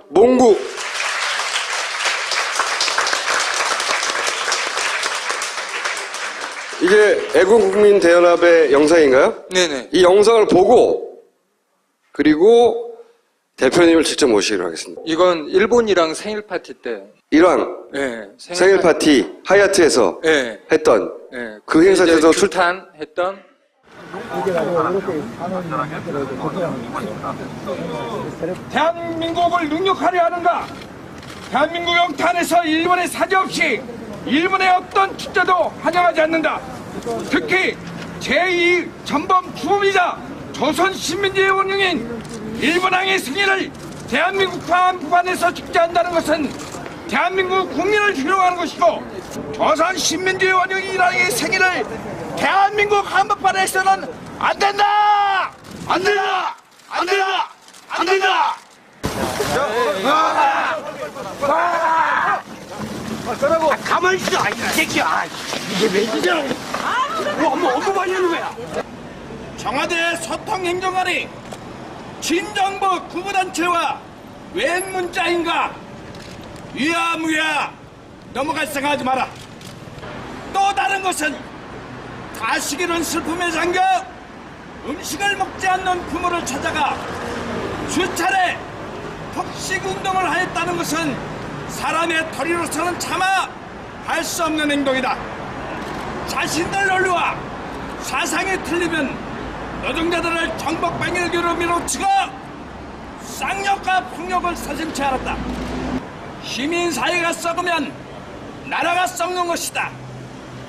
몽구. 이게 애국국민대연합의 영상인가요? 네네. 이 영상을 보고 그리고 대표님을 직접 모시기로 하겠습니다. 이건 일본이랑 생일 파티 때. 이랑 네, 생일 파티 하얏트에서 네. 했던 네. 그 행사 때도 출탄했던. 대한민국을 능력하려 하는가? 대한민국 영탄에서 일본의 사죄 없이 일본의 어떤 축제도 환영하지 않는다. 특히 제2 전범 주범이자 조선신민주의 원흉인 일본왕의 승리를 대한민국 한복판에서 축제한다는 것은 대한민국 국민을 희롱하는 것이고, 조선신민주의 원흉인 일왕의 생일을 대한민국 한복판에서는 안 된다! 안 된다! 안 된다! 안 된다! 가만히 있어, 이 새끼야. 이게 왜 이러냐? 뭐 많이 하는 거야? 청와대 소통행정관이 진정부 구부단체와 웬 문자인가? 위야무야 넘어갈 생각하지 마라. 또 다른 것은 가시기는 슬픔에 잠겨 음식을 먹지 않는 부모를 찾아가 수차례 폭식운동을 하였다는 것은 사람의 도리로서는 차마 할 수 없는 행동이다. 자신들 논리와 사상이 틀리면 노동자들을 정복방일교로 밀어치고 쌍욕과 폭력을 서슴지 않았다. 시민사회가 썩으면 나라가 썩는 것이다.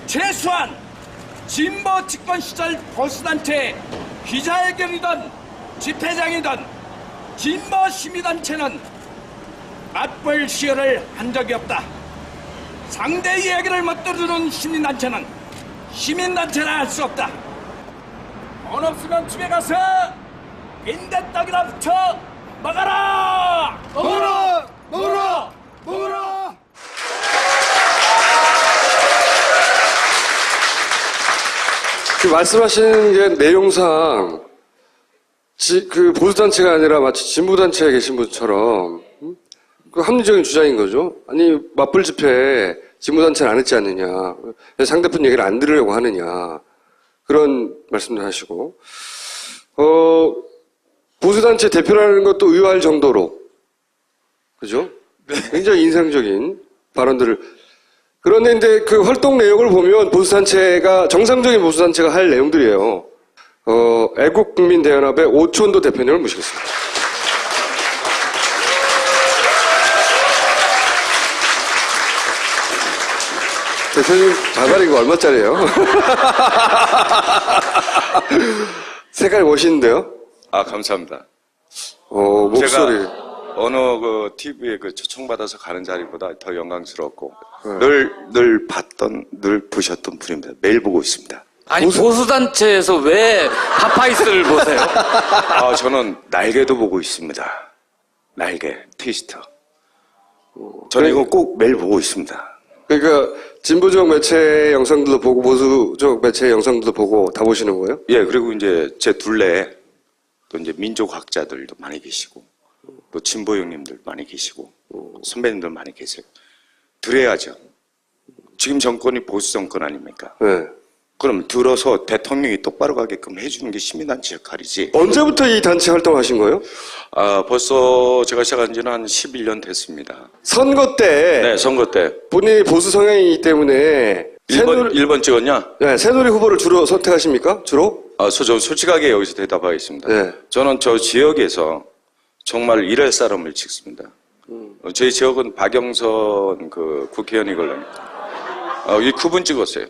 최소한 진보 집권 시절 보수단체 기자회견이든 집회장이든 진보 시민단체는 맞벌 시효를 한 적이 없다. 상대 이야기를 못 들어주는 시민단체는 시민단체라 할 수 없다. 돈 없으면 집에 가서 빈대떡이나 붙여 먹어라! 먹어라! 먹어라! 먹어라! 그 말씀하시는 게 내용상 그 보수단체가 아니라 마치 진보단체에 계신 분처럼 그 합리적인 주장인 거죠. 아니 맞불 집회에 진보단체는 안 했지 않느냐, 상대편 얘기를 안 들으려고 하느냐, 그런 말씀도 하시고, 보수단체 대표라는 것도 의아할 정도로, 그죠? 굉장히 인상적인 발언들을. 그런데 이제 그 활동 내용을 보면 보수단체가, 정상적인 보수단체가 할 내용들이에요. 애국국민대연합의 오촌도 대표님을 모시겠습니다. 대표님 자갈이 이거 얼마짜리예요? 색깔 멋있는데요? 아, 감사합니다. 목소리. 제가 어느 그 TV에 그 초청받아서 가는 자리보다 더 영광스럽고 늘 봤던, 늘 보셨던 분입니다. 매일 보고 있습니다. 아니 보수단체에서 왜 파파이스를 보세요? 아, 저는 날개도 보고 있습니다. 날개, 트위스터. 저는 이거 꼭 매일 보고 있습니다. 그러니까 진보적 매체 영상들도 보고 보수적 매체 영상들도 보고 다 보시는 거예요? 예, 그리고 이제 제 둘레에 또 이제 민족학자들도 많이 계시고, 또 진보 형님들 많이 계시고, 선배님들 많이 계세요. 들어야죠. 지금 정권이 보수 정권 아닙니까? 네. 그럼 들어서 대통령이 똑바로 가게끔 해주는 게 시민단체 역할이지. 언제부터 이 단체 활동하신 거예요? 아, 벌써 제가 시작한 지는 한 11년 됐습니다. 선거 때 네, 선거 때. 본인이 보수 성향이기 때문에 1번 찍었냐? 네, 새누리 후보를 주로 선택하십니까? 주로? 아, 저 솔직하게 여기서 대답하겠습니다. 네. 저는 저 지역에서 정말 일할 사람을 찍습니다. 저희 지역은 박영선 그 국회의원이 걸립니다. 이 9분 찍었어요.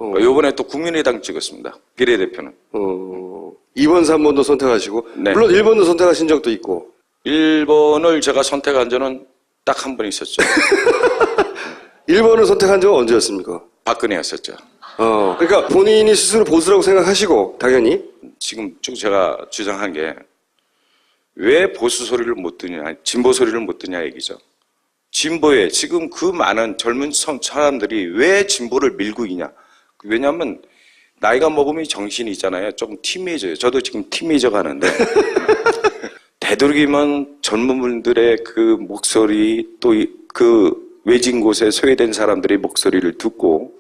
요번에 또 국민의당 찍었습니다. 비례대표는. 2번, 3번도 선택하시고, 네. 물론 1번도 선택하신 적도 있고. 1번을 제가 선택한 적은 딱 한 번 있었죠. 1번을 선택한 적은 언제였습니까? 박근혜였었죠. 그러니까 본인이 스스로 보수라고 생각하시고, 당연히. 지금 쭉 제가 주장한 게 왜 보수 소리를 못 듣냐, 진보 소리를 못 듣냐 얘기죠. 진보에 지금 그 많은 젊은 사람들이 왜 진보를 밀고 있냐. 왜냐하면 나이가 먹으면 정신이 있잖아요. 조금 티미해져요. 저도 지금 티미해져 가는데 되도록이면 젊은 분들의 그 목소리 또 그 외진 곳에 소외된 사람들의 목소리를 듣고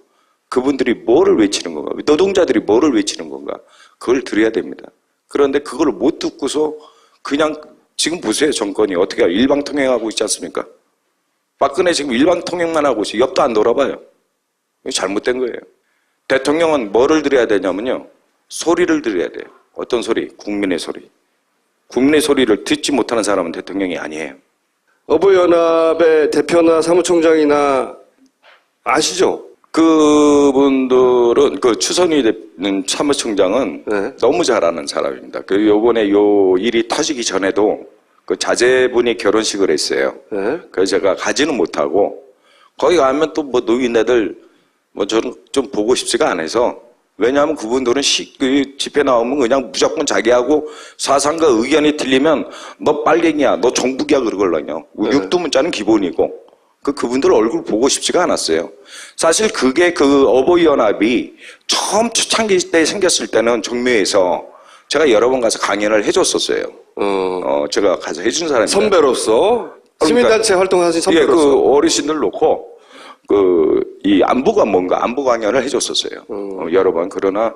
그분들이 뭐를 외치는 건가, 노동자들이 뭐를 외치는 건가, 그걸 들어야 됩니다. 그런데 그걸 못 듣고서 그냥 지금 보세요. 정권이 어떻게 일방통행하고 있지 않습니까? 박근혜 지금 일방통행만 하고 있어요. 옆도 안 돌아봐요. 이거 잘못된 거예요. 대통령은 뭐를 들어야 되냐면요, 소리를 들어야 돼요. 어떤 소리? 국민의 소리. 국민의 소리를 듣지 못하는 사람은 대통령이 아니에요. 어버이연합의 대표나 사무총장이나 아시죠? 그분들은 그 추선희 사무총장은 네. 너무 잘하는 사람입니다. 그 요번에 요 일이 터지기 전에도 그 자제분이 결혼식을 했어요. 네. 그래서 제가 가지는 못하고 거기 가면 또 뭐 노인네들 뭐 저는 좀 보고 싶지가 않아서, 왜냐하면 그분들은 그 집회 나오면 그냥 무조건 자기하고 사상과 의견이 틀리면 너 빨갱이야, 너 정북이야 그러걸랑요. 네. 육두문자는 기본이고 그분들 얼굴 보고 싶지가 않았어요. 사실 그게 그 어버이연합이 처음 초창기 때 생겼을 때는 종묘에서 제가 여러 번 가서 강연을 해줬었어요. 제가 가서 해준 사람이 선배로서 시민단체 활동하신 예, 선배로서 그 어르신들 놓고 이 안보가 뭔가 안보 강연을 해줬었어요. 여러 번. 그러나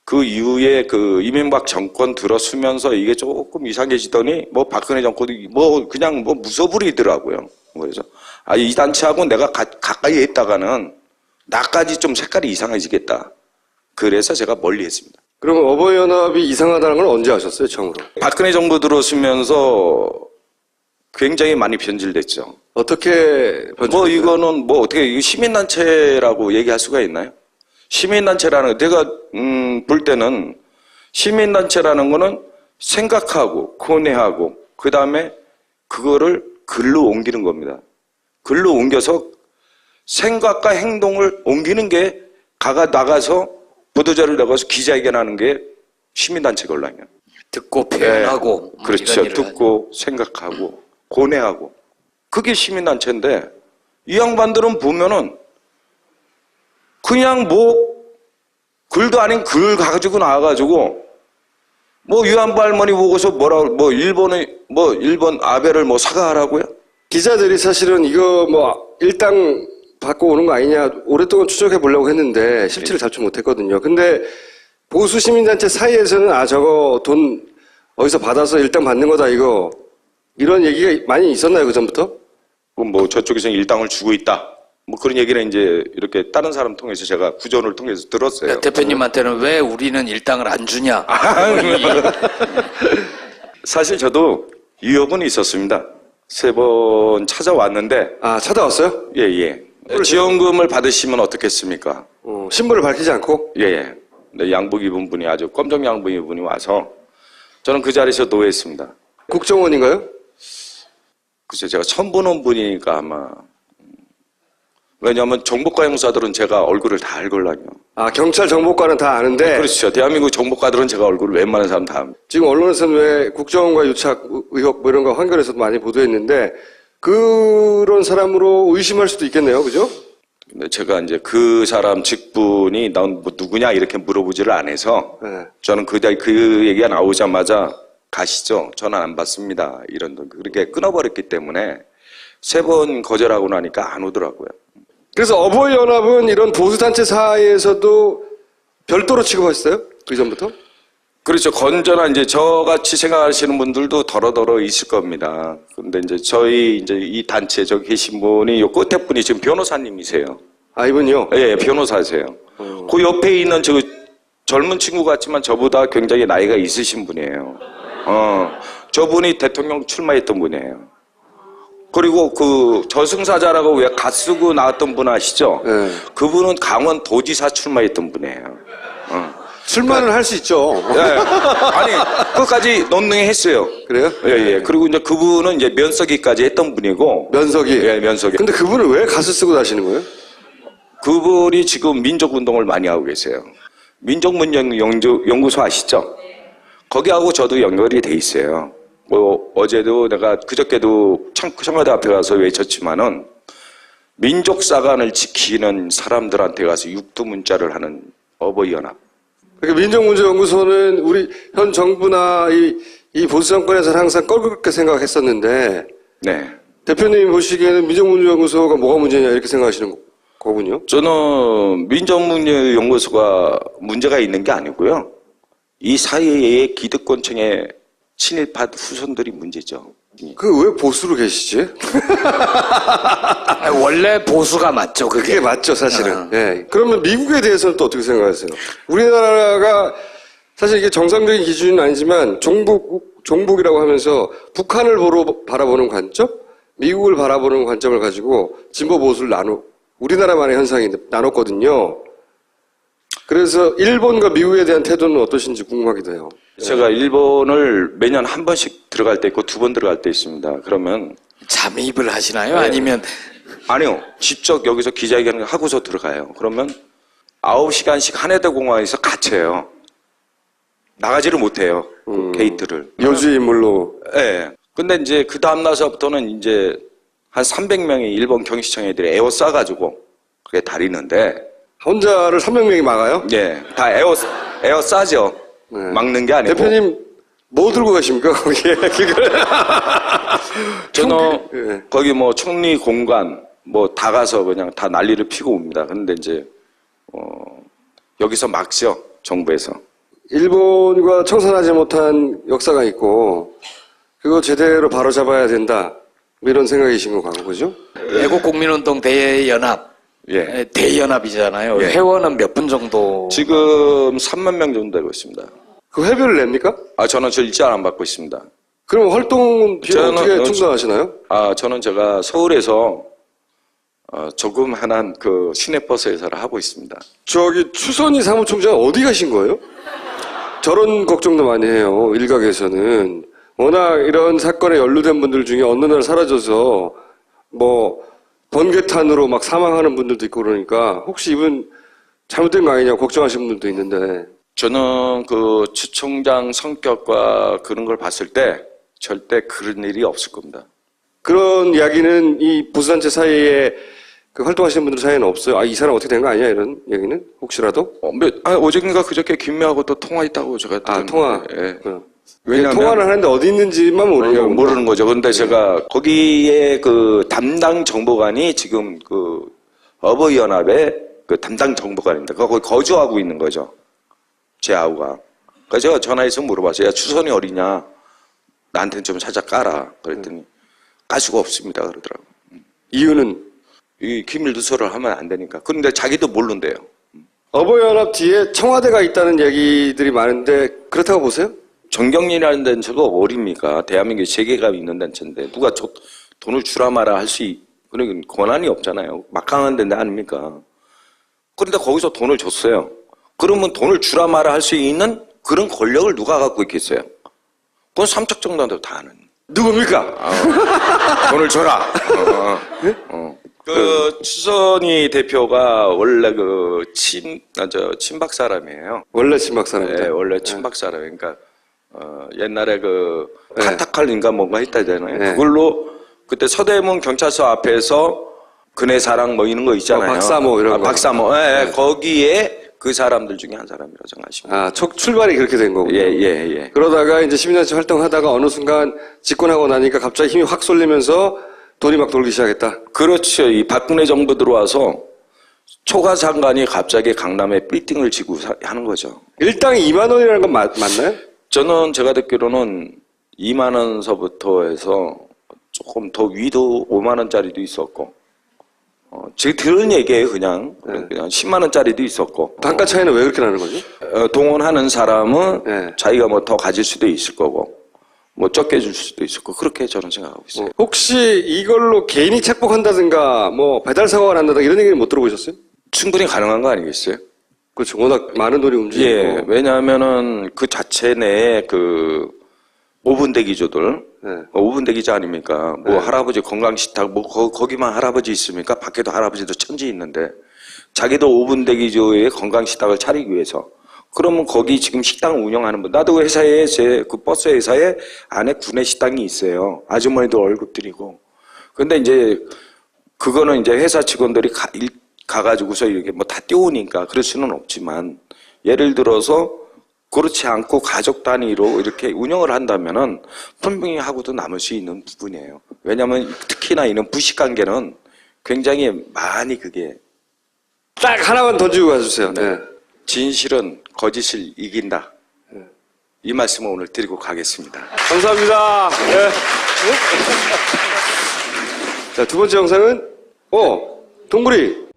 그 이후에 그 이명박 정권 들어서면서 이게 조금 이상해지더니 뭐 박근혜 정권이 뭐 그냥 뭐 무서부리더라고요. 그래서 이 단체하고 내가 가까이 있다가는 나까지 좀 색깔이 이상해지겠다. 그래서 제가 멀리 했습니다. 그러면 어버이연합이 이상하다는 걸 언제 아셨어요, 처음으로? 박근혜 정부 들어서면서 굉장히 많이 변질됐죠. 어떻게 뭐 이거는 뭐 어떻게 이거 시민단체라고 얘기할 수가 있나요? 시민단체라는 내가 볼 때는 시민단체라는 거는 생각하고 고뇌하고 그 다음에 그거를 글로 옮기는 겁니다. 글로 옮겨서 생각과 행동을 옮기는 게 나가서 보도자를 나가서 기자회견하는 게 시민단체걸랑요. 듣고 표현하고. 네. 그렇죠. 듣고 생각하고 고뇌하고 그게 시민단체인데 이 양반들은 보면은 그냥 뭐 글도 아닌 글 가지고 나와가지고 뭐 유한부 할머니 보고서 뭐 일본 아베를 뭐 사과하라고요? 기자들이 사실은 이거 뭐 일당 받고 오는 거 아니냐 오랫동안 추적해 보려고 했는데 실체를 잡지 못했거든요. 근데 보수 시민단체 사이에서는 저거 돈 어디서 받아서 일당 받는 거다 이거 이런 얘기가 많이 있었나요, 그 전부터? 뭐 저쪽에서는 일당을 주고 있다. 뭐 그런 얘기는 이제 이렇게 다른 사람 통해서 제가 구전을 통해서 들었어요. 대표님한테는 왜 우리는 일당을 안 주냐? 사실 저도 유혹은 있었습니다. 3번 찾아왔는데. 찾아왔어요? 예. 지원금을 받으시면 어떻겠습니까? 신분을 밝히지 않고? 예. 네, 양복 입은 분이 아주 검정 양복 입은 분이 와서 저는 그 자리에서 노했습니다. 국정원인가요? 글쎄 제가 처음 보는 분이니까 아마. 왜냐하면 정보과 형사들은 제가 얼굴을 다 알걸랑요. 경찰 정보과는 다 아는데. 그렇죠. 대한민국 정보과들은 제가 얼굴을 웬만한 사람 다 압니다. 지금 언론에서는 왜 국정원과 유착 의혹 뭐 이런 거 한겨레에서도 많이 보도했는데 그런 사람으로 의심할 수도 있겠네요, 그죠? 근데 제가 이제 그 사람 직분이 넌 뭐 누구냐 이렇게 물어보지를 안 해서 네. 저는 그 얘기가 나오자마자 가시죠. 전화 안 받습니다. 이런 그렇게 끊어버렸기 때문에 3번 거절하고 나니까 안 오더라고요. 그래서 어버이연합은 이런 보수단체 사이에서도 별도로 취급하셨어요? 그 전부터? 그렇죠. 건전한 이제 저같이 생각하시는 분들도 더러더러 있을 겁니다. 근데 이제 저희 이제 이 단체 저기 계신 분이 요 끝에 분이 지금 변호사님이세요. 이분이요? 예, 변호사세요. 그 옆에 있는 저 젊은 친구 같지만 저보다 굉장히 나이가 있으신 분이에요. 저분이 대통령 출마했던 분이에요. 그리고 그 저승사자라고 왜 가 쓰고 나왔던 분 아시죠? 네. 그분은 강원 도지사 출마했던 분이에요. 출마는 할 수 있죠. 네. 아니, 끝까지 논능했어요. 그래요? 예. 그리고 이제 그분은 이제 면서기까지 했던 분이고. 면석이? 예, 면서기. 근데 그분은 왜 가수 쓰고 다니는 거예요? 그분이 지금 민족운동을 많이 하고 계세요. 민족문연구소 아시죠? 거기하고 저도 연결이 돼 있어요. 뭐, 어제도 내가 그저께도 청와대 앞에 가서 외쳤지만은 민족사관을 지키는 사람들한테 가서 육두문자를 하는 어버이연합. 그러니까 민족문제연구소는 우리 현 정부나 이 이 보수 정권에서는 항상 껄끄럽게 생각했었는데 네. 대표님 보시기에는 민정문제연구소가 뭐가 문제냐 이렇게 생각하시는 거군요. 저는 민정문제연구소가 문제가 있는 게 아니고요. 이 사회의 기득권층의 친일파 후손들이 문제죠. 그 왜 보수로 계시지? 아니, 원래 보수가 맞죠, 그게. 그게 맞죠, 사실은. 예. 그러면 미국에 대해서는 또 어떻게 생각하세요? 우리나라가 사실 이게 정상적인 기준은 아니지만 종북이라고 하면서 북한을 바라보는 관점, 미국을 바라보는 관점을 가지고 진보 보수를 우리나라만의 현상이 나눴거든요. 그래서 일본과 미국에 대한 태도는 어떠신지 궁금하기도 해요. 제가 일본을 매년 한 번씩 들어갈 때 있고 2번 들어갈 때 있습니다. 그러면 잠입을 하시나요? 아니면 아니요. 직접 여기서 기자회견을 하고서 들어가요. 그러면 9시간씩 한해대공항에서 갇혀요. 나가지를 못해요. 그 게이트를. 요주의 인물로. 예. 근데 이제 그 다음날서부터는 이제 한 300명의 일본 경시청 애들이 에워싸가지고 그게 다리는데 혼자를 300명이 막아요? 예. 다 에워싸죠. 네. 막는 게 아니고. 대표님, 뭐 들고 가십니까, 거기에? 저는 예. 거기 뭐 총리 공관 뭐 다 가서 그냥 다 난리를 피고 옵니다. 그런데 이제 여기서 막죠. 정부에서. 일본과 청산하지 못한 역사가 있고, 그거 제대로 바로잡아야 된다. 뭐 이런 생각이신 것 같고, 그죠? 애국국민운동 대연합. 예. 대연합이잖아요. 예. 회원은 몇 분 정도? 지금 3만 명 정도 되고 있습니다. 그 회비를 냅니까? 저는 저 일자 안 받고 있습니다. 그럼 활동 비용 저는 어떻게 충당하시나요? 저는 제가 서울에서 조그만한 그 시내버스 회사를 하고 있습니다. 저기 추선희 사무총장 어디 가신 거예요? 저런 걱정도 많이 해요. 일각에서는. 워낙 이런 사건에 연루된 분들 중에 어느 날 사라져서 뭐 번개탄으로 막 사망하는 분들도 있고 그러니까 혹시 이분 잘못된 거 아니냐고 걱정하시는 분들도 있는데 저는 그 주총장 성격과 그런 걸 봤을 때 절대 그런 일이 없을 겁니다. 그런 이야기는 이 보수단체 사이에 그 활동하시는 분들 사이에는 없어요. 이 사람 어떻게 된 거 아니야? 이런 얘기는 혹시라도? 어젠가 그저께 김미하고 또 통화했다고 제가 들었는데. 통화. 예. 왜냐면 통화를 하는데 어디 있는지만 모르는 거죠. 근데 제가 거기에 그 담당 정보관이 지금 그 어버이연합의 그 담당 정보관입니다. 거기 거주하고 있는 거죠. 제 아우가. 그래서 제가 전화해서 물어봤어요. 야, 추선이 어디냐? 나한테는 좀 살짝 까라. 그랬더니 깔 수가 없습니다. 그러더라고. 이유는? 이 기밀 누설을 하면 안 되니까. 그런데 자기도 모른대요. 어버이연합 뒤에 청와대가 있다는 얘기들이 많은데 그렇다고 보세요? 정경련이라는 단체가 어딥니까? 대한민국에 세계가 있는 단체인데 누가 돈을 주라 마라 할 수 그런 권한이 없잖아요. 막강한 데인데 아닙니까? 그런데 거기서 돈을 줬어요. 그러면 돈을 주라 마라 할 수 있는 그런 권력을 누가 갖고 있겠어요? 그건 삼척 정당도 다 아는. 누굽니까? 돈을 줘라. 그 추선희 대표가 원래 그 친박 사람이에요. 원래 친박 사람이에요. 네, 원래 친박 사람. 그러니까 옛날에 그 카타칼인가 뭔가 했다잖아요. 네. 그걸로 그때 서대문 경찰서 앞에서 그네 사랑 뭐 이런 거 있잖아요. 박사모 이런 거. 박사모. 네. 거기에 그 사람들 중에 한 사람이라고 생각하시면. 출발이 그렇게 된 거군요. 예. 그러다가 이제 시민단체 활동하다가 어느 순간 집권하고 나니까 갑자기 힘이 확 쏠리면서 돈이 막 돌기 시작했다. 그렇죠. 이 박근혜 정부 들어와서 초과 장관이 갑자기 강남에 빌딩을 지고 하는 거죠. 일당이 2만 원이라는 건 맞나요? 저는 제가 듣기로는 2만 원서부터 해서 조금 더 위도 5만 원짜리도 있었고, 제가 들은 얘기예요, 그냥 10만 원짜리도 있었고. 단가 차이는 왜 그렇게 나는 거죠? 동원하는 사람은 네. 자기가 뭐 더 가질 수도 있을 거고, 뭐 적게 줄 수도 있을 거고, 그렇게 저는 생각하고 있어요. 혹시 이걸로 개인이 착복한다든가 뭐 배달 사고가 난다든가 이런 얘기는 못 들어보셨어요? 충분히 가능한 거 아니겠어요? 그렇죠. 워낙 많은 돈이 움직이고. 예, 왜냐하면은 그 자체 내에 그 5분 대기조들, 네. 5분 대기자 아닙니까? 뭐 네. 할아버지 건강식탁, 뭐 거기만 할아버지 있습니까? 밖에도 할아버지도 천지 있는데 자기도 5분 대기조의 건강식탁을 차리기 위해서 그러면 거기 지금 식당 운영하는 분, 나도 회사에 그 버스 회사에 안에 구내 식당이 있어요. 아주머니들 월급 드리고. 근데 이제 그거는 이제 회사 직원들이 가가지고서 이렇게 뭐 다 띄우니까 그럴 수는 없지만 예를 들어서 그렇지 않고 가족 단위로 이렇게 운영을 한다면은 분명히 하고도 남을 수 있는 부분이에요. 왜냐하면 특히나 이런 부식 관계는 굉장히 많이 그게 딱 하나만 던지고 가주세요. 네. 진실은 거짓을 이긴다. 이 말씀을 오늘 드리고 가겠습니다. 감사합니다. 네. 자, 두 번째 영상은 동굴이.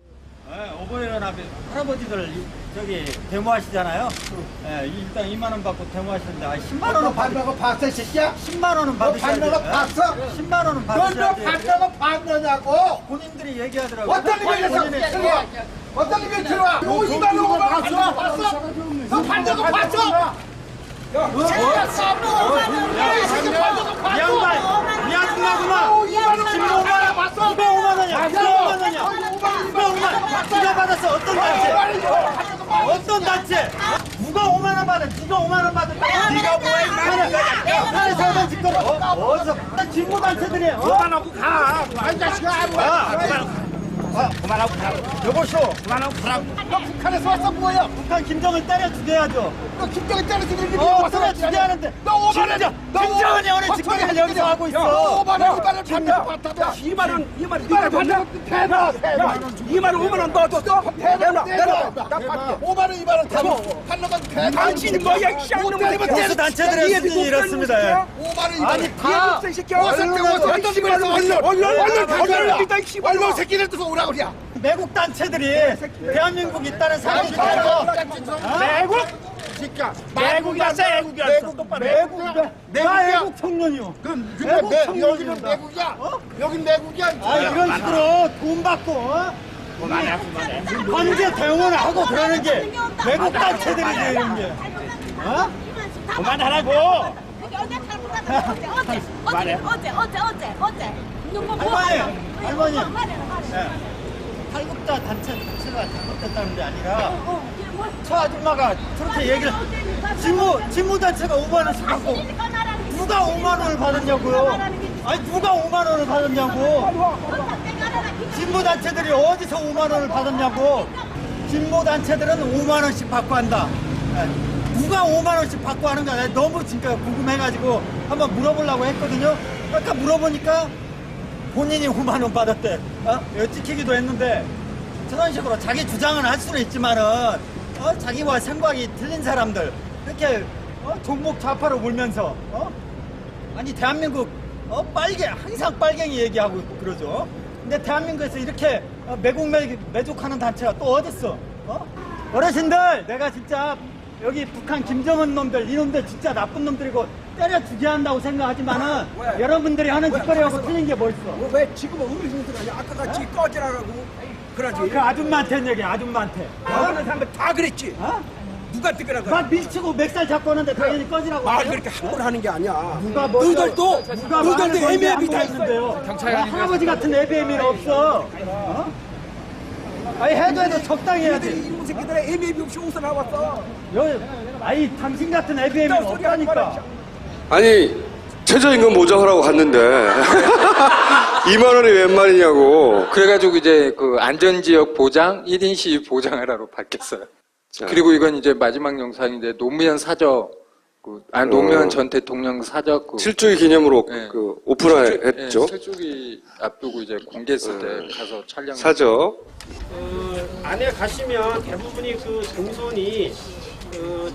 오보연합에 할아버지들 저기 데모하시잖아요. 일단 2만 원 받고 데모하시는데 10만 원은 받는 봤어, 새끼야? 10만 원은 받으셔야 받는 거 돼요. 봤어? 10만 원은 넌 받으셔야 돼요. 받는 거 봤느냐고? 본인들이 얘기하더라고요. 어떤 의미에서 들어와? 어떤 의미에서 들어와? 2만 원, 5만 원 받는 거 봤어? 너 받는 거 봤어? 제가 쌈으로 5만 원 이 양반, 이 양반구만. 지금 5만 원 봤어? 누가 5만 원이야? 누가 5만 원이야? 누가 5만 원? 누가 받았어? 어떤 단체? 어떤 단체? 누가 5만 원 받아? 누가 5만 원 받아? 네가 뭐해? 하늘 사람 짓거려. 어디서? 진보 단체들이야. 그만하고 가. 이 자식아. 그만하고 가. 여보쇼. 그만하고 가라고. 너 북한에서 왔어 뭐야? 북한 김정을 때려 죽여야죠. 너 김정일 때려 죽이는 게 때려 죽여야하는데. 너 5만 원. 김정은이 오늘 집권을 여기서 하고 있어. 5만 원, 2만 원 받다. 2만 원, 2만 원 받다. 대박. 2만 원, 5만 원 넣어줬어? 내놔. 나 받게. 5만 원, 2만 원 대박. 받는 건 대박. 당신 뭐야 이 쌍놈아. 보수 단체들의 수준이 이렇습니다. 5만 원, 2만 원. 아니 다 언론 새끼들 두고 오라 그래. 매국 단체들이 대한민국 있다는 사실이 매국? 새끼야. 매국이었어, 애국이었어. 똑바로. 나 애국 청년이요. 그럼 매국 여기는 청년입니다. 매국이야. 여긴 매국이야. 이런 식으로 돈 받고 관제 대응을 하고 그러는 게 외국 단체들이지 이런 게. 그만하라고. 어제 누구 뭐 할머니. 말해. 탈북자 단체가 잘못됐다는 게 아니라 저 아줌마가 저렇게 얘기를 진보 단체가 5만 원씩 받고 누가 5만 원을 받았냐고요. 아니 누가 5만 원을 받았냐고. 진보 단체들이 어디서 5만 원을 받았냐고. 진보 단체들은 5만 원씩 받고 한다. 누가 5만 원씩 받고 하는가 내가 너무 진짜 궁금해가지고 한번 물어보려고 했거든요. 아까 물어보니까 본인이 5만 원 받았대. 이거 찍히기도 했는데 저런 식으로 자기 주장은 할 수는 있지만은 자기와 생각이 틀린 사람들 이렇게 종목 좌파로 몰면서 아니 대한민국 항상 빨갱이 얘기하고 그러죠. 근데 대한민국에서 이렇게 매국하는 단체가 또 어딨어? 어르신들 내가 진짜 여기 북한 김정은 놈들 이놈들 진짜 나쁜 놈들이고 때려 죽여야 한다고 생각하지만은 여러분들이 하는 짓거리하고 틀린 게 뭐 있어? 왜 지금은 어르신들 아까 같이 꺼지라고 그러지? 그 아줌마한테 얘기해 아줌마한테. 하는 사람들 다 그랬지. 누가 뜨거라고? 막 밀치고 맥살 잡고 하는데 당연히 꺼지라고 말 해요? 그렇게 함부로 하는 게 아니야. 너희들도 애매비 다 있는데요. 할아버지 같은 애비애미는 없어. 아니 해도 적당히 해야지. 이놈 새끼들의 애매비 없이 옷을 나왔어. 아니 당신 같은 애비애미는 없다니까. 아니, 최저임금 보장하라고 갔는데 2만 원이 웬 말이냐고. 그래가지고 이제 그 안전지역 보장, 1인 시위 보장하라로 바뀌었어요. 자. 그리고 이건 이제 마지막 영상인데 노무현 사적, 노무현 전 대통령 사적 7주기 기념으로 네. 오픈했죠. 7주기 앞두고 이제 공개했을 때 가서 촬영. 사적. 안에 가시면 대부분이 그 동선이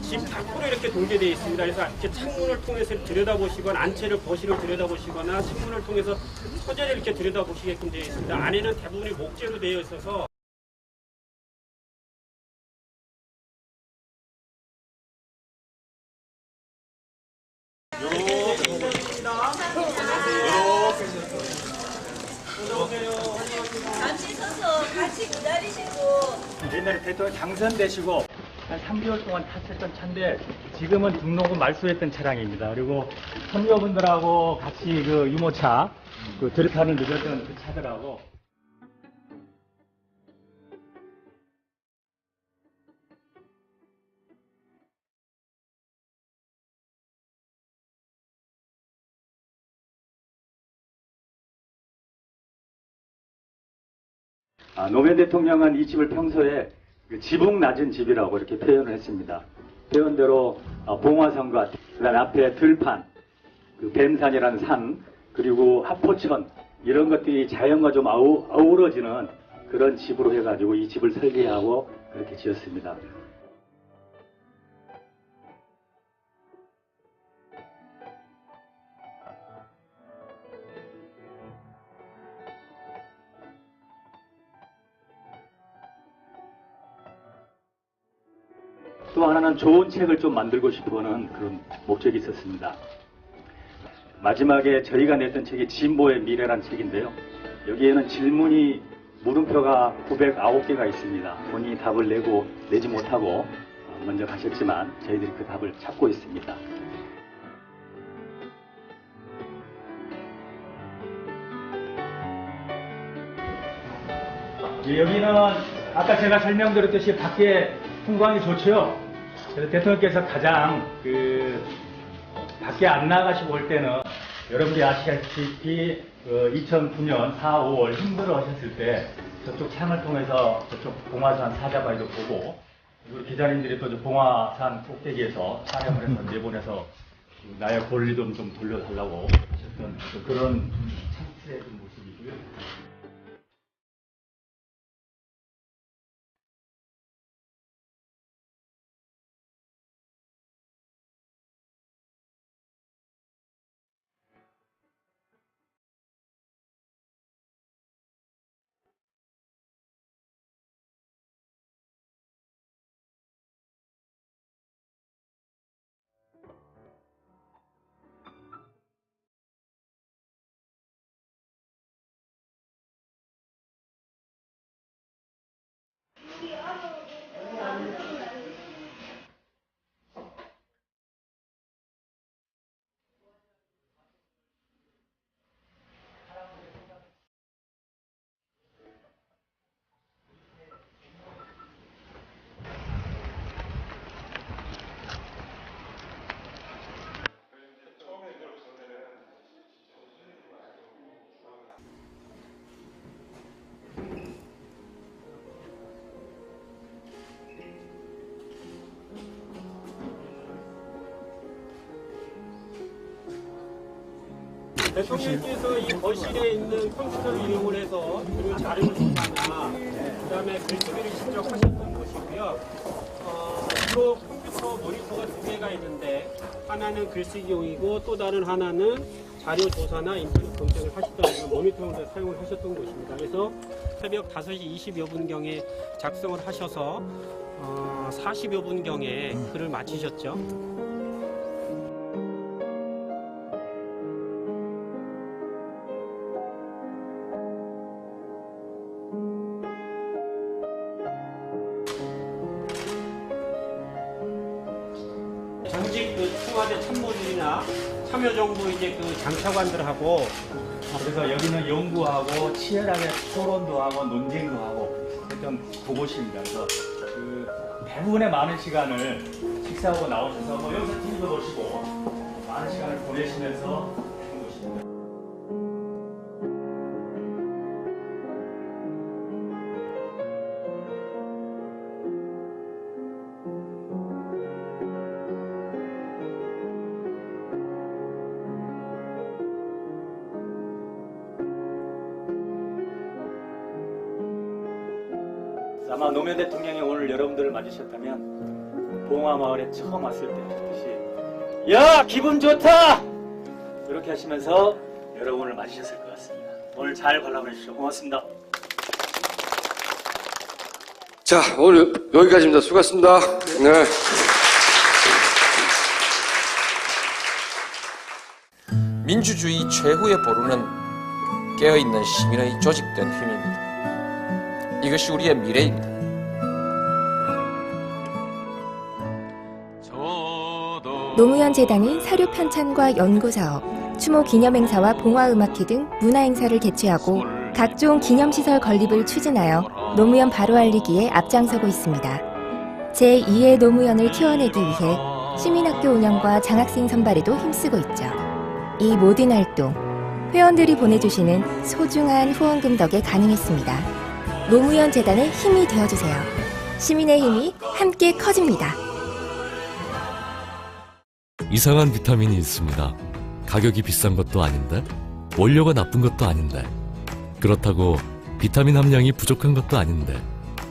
집 밖으로 이렇게 동제되어 있습니다. 그래서 이렇게 창문을 통해서 들여다보시거나 안채를 거실을 들여다보시거나 창문을 통해서 서재를 이렇게 들여다보시게끔 되어 있습니다. 안에는 대부분이 목재로 되어 있어서 잠시 서서 같이 기다리시고 옛날에 대통령 당선되시고 한 3개월 동안 탔었던 차인데 지금은 등록은 말소했던 차량입니다. 그리고 선녀분들하고 같이 그 유모차 드립하는 늦었던 그 차들하고 노무현 대통령은 이 집을 평소에 지붕 낮은 집이라고 이렇게 표현을 했습니다. 표현대로 봉화성과 그다음 앞에 들판, 그 뱀산이라는 산, 그리고 합포천 이런 것들이 자연과 좀 어우러지는 그런 집으로 해가지고 이 집을 설계하고 그렇게 지었습니다. 또 하나는 좋은 책을 좀 만들고 싶어하는 그런 목적이 있었습니다. 마지막에 저희가 냈던 책이 진보의 미래란 책인데요. 여기에는 질문이 물음표가 909개가 있습니다. 본인이 답을 내지 못하고 먼저 가셨지만 저희들이 그 답을 찾고 있습니다. 여기는 아까 제가 설명드렸듯이 밖에 풍광이 좋죠. 그래서 대통령께서 가장 밖에 안 나가시고 올 때는 여러분들이 아시다시피 2009년 4, 5월 힘들어 하셨을 때 저쪽 창을 통해서 저쪽 봉화산 사자바위도 보고 그리고 기자님들이 또 봉화산 꼭대기에서 촬영을 해서 내보내서 나의 권리 좀 돌려달라고 하셨던 그런 창출의 모습이고요. 대통령께서 이 거실에 있는 컴퓨터를 이용을 해서 그 자료를 조사나 그다음에 글쓰기를 직접 하셨던 곳이고요. 주로 컴퓨터 모니터가 두 개가 있는데 하나는 글쓰기용이고 또 다른 하나는 자료 조사나 인터넷 검색을 하시던 모니터용으로 사용을 하셨던 곳입니다. 그래서 새벽 5시 20여 분경에 작성을 하셔서 40여 분경에 글을 마치셨죠. 전직 청와대 참모진이나 참여정부 장차관들하고 그래서 여기는 연구하고 치열하게 토론도 하고 논쟁도 하고 했던 그곳입니다. 그래서 대부분의 많은 시간을 식사하고 나오셔서 여기서 TV도 보시고 많은 시간을 보내시면서 하는 곳입니다. 아마 노무현 대통령이 오늘 여러분들을 맞으셨다면 봉화마을에 처음 왔을 때 하셨듯이 야 기분 좋다! 이렇게 하시면서 여러분을 맞으셨을 것 같습니다. 오늘 잘 관람해 주셔서 고맙습니다. 자, 오늘 여기까지입니다. 수고하셨습니다. 네. 민주주의 최후의 보루는 깨어있는 시민의 조직된 힘입니다. 이것이 우리의 미래입니다. 노무현 재단은 사료 편찬과 연구 사업, 추모 기념행사와 봉화음악회 등 문화행사를 개최하고 각종 기념시설 건립을 추진하여 노무현 바로 알리기에 앞장서고 있습니다. 제2의 노무현을 키워내기 위해 시민학교 운영과 장학생 선발에도 힘쓰고 있죠. 이 모든 활동, 회원들이 보내주시는 소중한 후원금 덕에 가능했습니다. 노무현 재단의 힘이 되어주세요. 시민의 힘이 함께 커집니다. 이상한 비타민이 있습니다. 가격이 비싼 것도 아닌데, 원료가 나쁜 것도 아닌데, 그렇다고 비타민 함량이 부족한 것도 아닌데,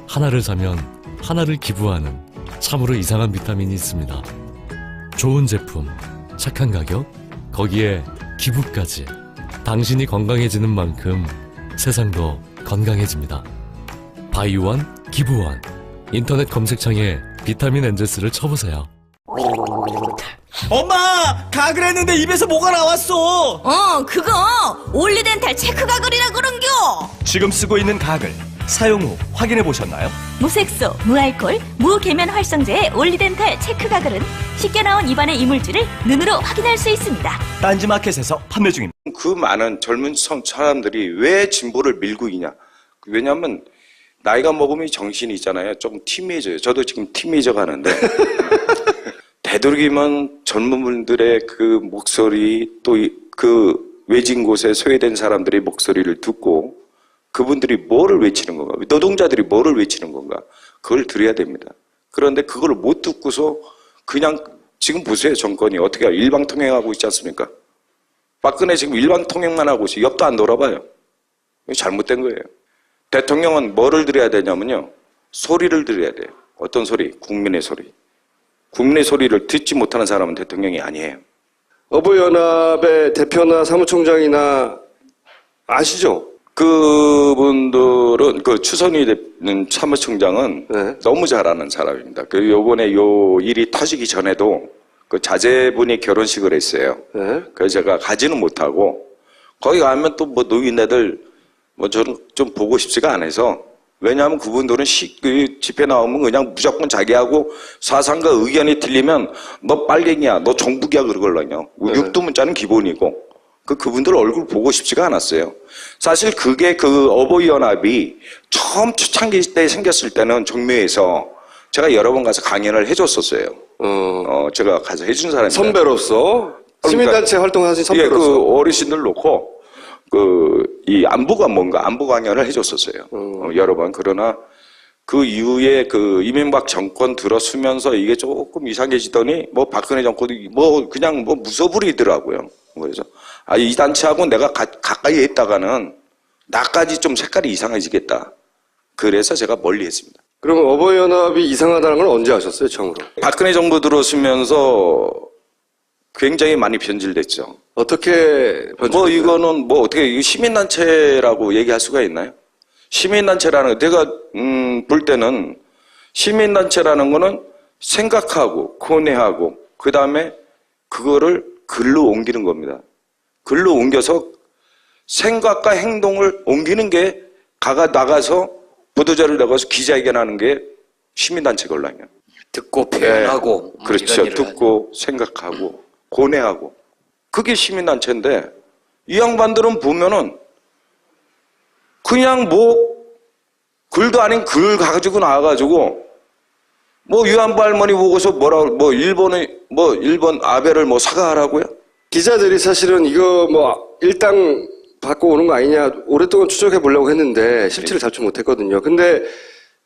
하나를 사면 하나를 기부하는 참으로 이상한 비타민이 있습니다. 좋은 제품, 착한 가격, 거기에 기부까지. 당신이 건강해지는 만큼 세상도 건강해집니다. 바이원, 기부원. 인터넷 검색창에 비타민 엔젤스를 쳐보세요. 엄마, 가글 했는데 입에서 뭐가 나왔어. 그거 올리덴탈 체크 가글이라 그런겨. 지금 쓰고 있는 가글 사용 후 확인해 보셨나요? 무색소, 무알콜, 무계면 활성제의 올리덴탈 체크 가글은 쉽게 나온 입안의 이물질을 눈으로 확인할 수 있습니다. 딴지마켓에서 판매 중입니다. 그 많은 젊은 사람들이 왜 진보를 밀고 있냐. 왜냐하면 나이가 먹으면 정신이 있잖아요. 조금 티미해져요. 저도 지금 티미해져 가는데 되도록이면 젊은 분들의 그 목소리, 또 그 외진 곳에 소외된 사람들의 목소리를 듣고 그분들이 뭐를 외치는 건가, 노동자들이 뭐를 외치는 건가, 그걸 들어야 됩니다. 그런데 그걸 못 듣고서 그냥 지금 보세요. 정권이 어떻게 일방통행하고 있지 않습니까? 박근혜 지금 일방통행만 하고 있어요. 옆도 안 돌아봐요. 잘못된 거예요. 대통령은 뭐를 들어야 되냐면요, 소리를 들어야 돼요. 어떤 소리? 국민의 소리. 국민의 소리를 듣지 못하는 사람은 대통령이 아니에요. 어버이연합의 대표나 사무총장이나 아시죠? 그분들은 그 추선희 사무총장은 너무 잘하는 사람입니다. 그 요번에 요 일이 터지기 전에도 그 자제분이 결혼식을 했어요. 그래서 제가 가지는 못하고 거기 가면 또 뭐 노인네들 뭐 저는 좀 보고 싶지가 않아서, 왜냐하면 그분들은 그 집회 나오면 그냥 무조건 자기하고 사상과 의견이 틀리면 너 빨갱이야, 너 정북이야 그러걸랑요. 육두문자는 기본이고 그분들 얼굴 보고 싶지가 않았어요. 사실 그게 그 어버이연합이 처음 초창기 때 생겼을 때는 정묘에서 제가 여러 번 가서 강연을 해줬었어요. 제가 가서 해준 사람입니다. 선배로서? 시민단체 활동하신 선배로서? 예, 그 어르신들 놓고 이 안보가 뭔가 안보 강연을 해줬었어요. 여러 번. 그러나 그 이후에 그 이명박 정권 들어서면서 이게 조금 이상해지더니 뭐 박근혜 정권이 뭐 그냥 뭐 무서부리더라고요. 그래서 이 단체하고 내가 가까이 했다가는 나까지 좀 색깔이 이상해지겠다. 그래서 제가 멀리 했습니다. 그럼 어버이연합이 이상하다는 걸 언제 아셨어요, 처음으로? 박근혜 정부 들어서면서 굉장히 많이 변질됐죠. 어떻게 변질됐어요? 뭐 이거는 뭐 어떻게 시민단체라고 얘기할 수가 있나요? 시민단체라는, 내가 볼 때는 시민단체라는 거는 생각하고 고뇌하고 그 다음에 그거를 글로 옮기는 겁니다. 글로 옮겨서 생각과 행동을 옮기는 게 나가서 보도자를 나가서 기자회견하는 게 시민단체 걸랑요. 듣고 표현하고. 네, 그렇죠. 듣고 생각하고 고뇌하고 그게 시민단체인데, 이 양반들은 보면은 그냥 뭐 글도 아닌 글 가지고 나와가지고 뭐 위안부 할머니 보고서 뭐 일본 아베를 뭐 사과하라고요? 기자들이 사실은 이거 뭐 일당 받고 오는 거 아니냐 오랫동안 추적해 보려고 했는데 실체를 잡지 못했거든요. 근데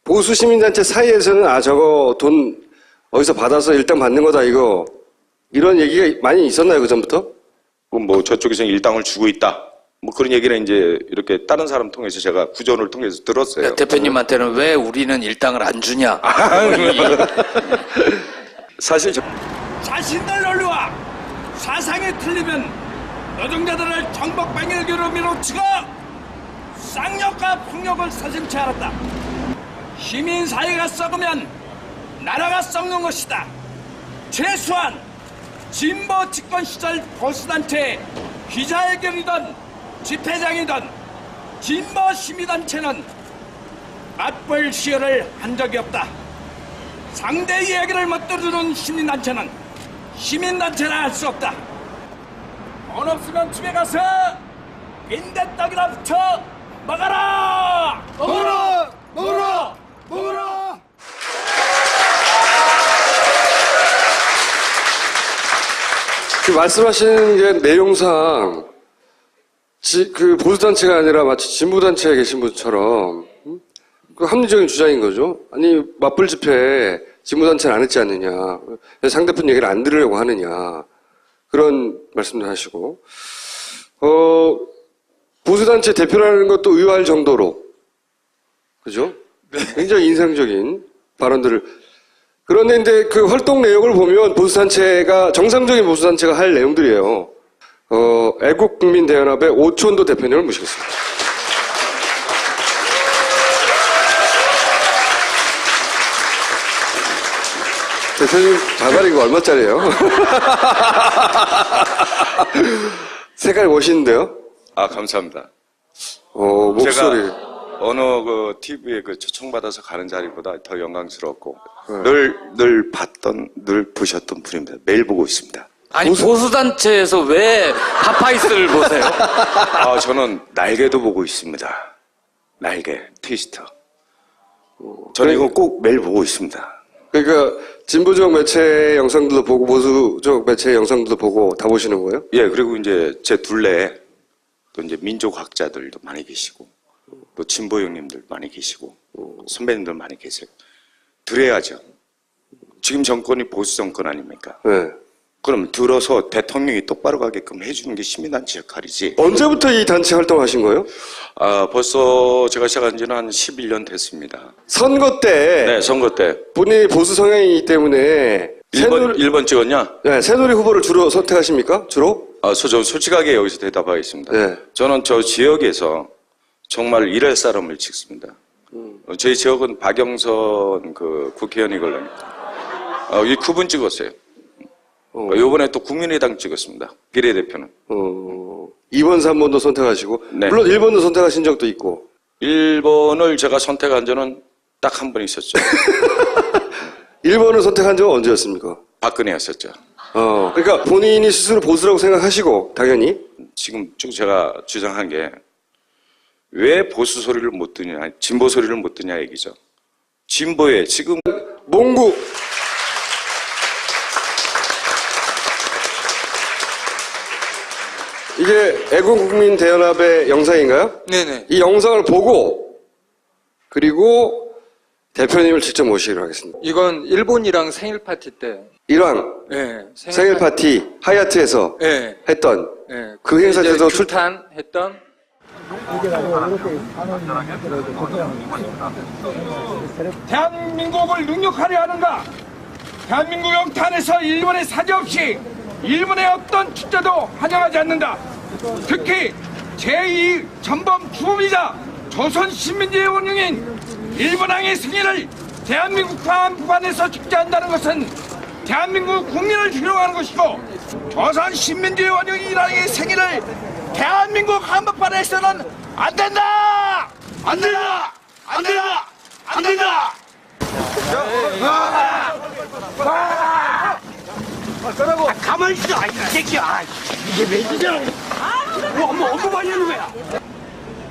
보수 시민단체 사이에서는 저거 돈 어디서 받아서 일당 받는 거다 이거, 이런 얘기가 많이 있었나요, 그 전부터? 뭐 저쪽에서 일당을 주고 있다, 뭐 그런 얘기는 이제 이렇게 다른 사람 통해서 제가 구전을 통해서 들었어요. 대표님한테는 왜 우리는 일당을 안 주냐? 사실 자신들 논리와 사상이 틀리면 노동자들을 정복방일 괴로움으로 치고 쌍욕과 폭력을 서슴지 않았다. 시민사회가 썩으면 나라가 썩는 것이다. 최소한 진보 집권 시절 보수단체 기자회견이든 집회장이든 진보 시민단체는 맞벌 시효를 한 적이 없다. 상대 이야기를 못 들어주는 시민단체는 시민단체라 할 수 없다. 돈 없으면 집에 가서 빈대떡이나 붙여 먹어라! 먹어라! 먹어라! 먹어라! 그 말씀하신 게 내용상 그 보수단체가 아니라 마치 진보단체에 계신 분처럼 그 합리적인 주장인 거죠. 아니 맞불 집회에 진보단체는 안 했지 않느냐. 상대편 얘기를 안 들으려고 하느냐. 그런 말씀도 하시고. 보수단체 대표라는 것도 의아할 정도로. 그죠? 굉장히 인상적인 발언들을. 그런데 이제 그 활동 내용을 보면 보수단체가, 정상적인 보수단체가 할 내용들이에요. 애국국민대연합의 오촌도 대표님을 모시겠습니다. 대표님 자갈이 이거 얼마짜리예요? 색깔이 멋있는데요? 아, 감사합니다. 목소리. 제가 어느 그 TV에 그 초청받아서 가는 자리보다 더 영광스럽고 늘 봤던, 늘 보셨던 분입니다. 매일 보고 있습니다. 아니 보수단체에서 왜 파파이스를 보세요? 아, 저는 날개도 보고 있습니다. 날개, 트위스터. 저는 이거 꼭 매일 보고 있습니다. 그러니까 진보적 매체 영상들도 보고 보수적 매체 영상들도 보고 다 보시는 거예요? 예, 그리고 이제 제 둘레에 또 이제 민족학자들도 많이 계시고 또 진보 형님들 많이 계시고 선배님들 많이 계세요. 들어야죠. 지금 정권이 보수 정권 아닙니까? 네. 그럼 들어서 대통령이 똑바로 가게끔 해주는 게 시민단체 역할이지. 언제부터 이 단체 활동하신 거예요? 아, 벌써 제가 시작한 지는 한 11년 됐습니다. 선거 때. 네, 선거 때. 본인이 보수 성향이기 때문에. 1번 찍었냐? 네, 새누리 후보를 주로 선택하십니까? 주로? 아, 저 솔직하게 여기서 대답하겠습니다. 네. 저는 저 지역에서 정말 일할 사람을 찍습니다. 저희 지역은 박영선 그 국회의원이걸요. 이 9분 찍었어요. 요번에 또 국민의당 찍었습니다. 비례대표는. 2번, 3번도 선택하시고. 네. 물론 1번도 선택하신 적도 있고. 1번을 제가 선택한 적은 딱 한 번 있었죠. 1번을 선택한 적은 언제였습니까? 박근혜였었죠. 그러니까 본인이 스스로 보수라고 생각하시고, 당연히. 지금 쭉 제가 주장한 게 왜 보수 소리를 못 듣냐, 진보 소리를 못 듣냐 얘기죠. 진보에 지금 몽구. 이게 애국국민대연합의 영상인가요? 네네. 이 영상을 보고 그리고 대표님을 직접 모시기로 하겠습니다. 이건 일본이랑 생일 파티 때. 일왕 네, 생일 파티 하얏트에서 네. 했던 네. 그 행사 때도 출탄했던. 대한민국을 능력하려 하는가? 대한민국 영탄에서 일본의 사죄 없이 일본의 어떤 축제도 환영하지 않는다. 특히 제2 전범 주범이자 조선신민주의 원흉인 일본왕의 생일을 대한민국과 한복판에서 축제한다는 것은 대한민국 국민을 희롱하는 것이고, 조선신민주의 원흉인 일왕의 생일을 대한민국 한복판에서는 안 된다! 안 된다! 안 된다! 안 된다! 가만히 있어! 이 새끼야! 이게 왜 이러냐! 뭐 많이 하는 거야!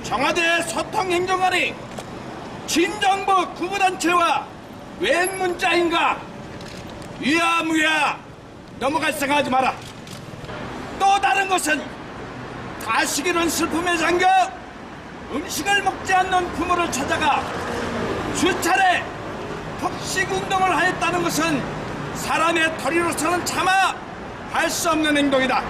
청와대 소통행정관이 진정부 구부단체와 웬 문자인가? 위야무야 넘어갈 생각하지 마라. 또 다른 것은 가시기는 슬픔에 잠겨 음식을 먹지 않는 부모를 찾아가 수차례 폭식운동을 하였다는 것은 사람의 도리로서는 차마 할 수 없는 행동이다.